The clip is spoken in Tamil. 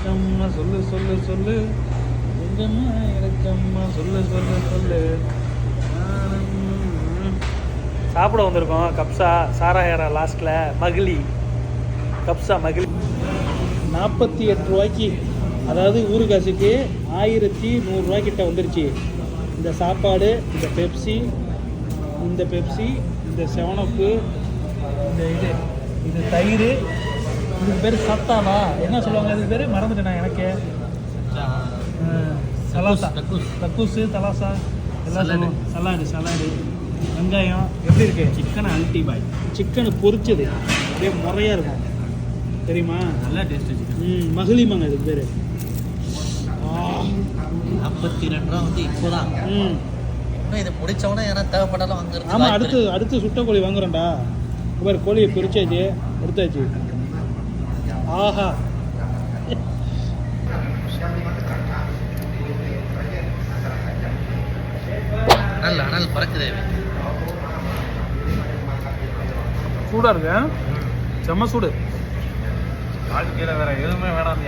இறக்கம்மா சொல்லு சொல்லு சொல்லு கொஞ்சம்மா இறக்கம்மா சொல்லு சொல்லு சொல்லு. சாப்பிட வந்திருக்கோம். கப்ஸா சாராயாரா லாஸ்ட்டில் மகிழி கப்ஸா மகிழி 48 ரூபாய்க்கு, அதாவது ஊரு காசுக்கு 1100 ரூபாய்க்கிட்ட வந்துருச்சு. இந்த சாப்பாடு, இந்த பெப்சி, இந்த 7அப்பு, இந்த இது தயிர், இதுக்கு பேர் சத்தாவா என்ன சொல்லுவாங்க, இதுக்கு பேர் மறந்துட்டேன் நான். எனக்கு சலாசா, தக்கூசு, தலாசா எல்லாம் சொல்லுவோம். சலாடு, வெங்காயம். எப்படி இருக்கு? சிக்கன் அல்டிபாய், சிக்கனு பொரிச்சது அப்படியே முறையாக இருக்கும் தெரியுமா? நல்லா டேஸ்ட்டு சிக்கன். மகிழிமாங்க இதுக்கு பேர். 42 ரூபா வந்து இப்போதான். இதை முடிச்சவொடனே ஏன்னா தேவைப்பட்டாலும் வாங்குறது. ஆமாம், அடுத்து சுட்ட கோழி வாங்குறோம்டா. இப்போ கோழியை பிரிச்சாச்சு, எடுத்தாச்சு. ஆஹா, அனல் பறக்குதே. சூடாக இருக்கு, செம்ம சூடு. வாழ்க்கையில் வேற எதுவுமே வேணாம்.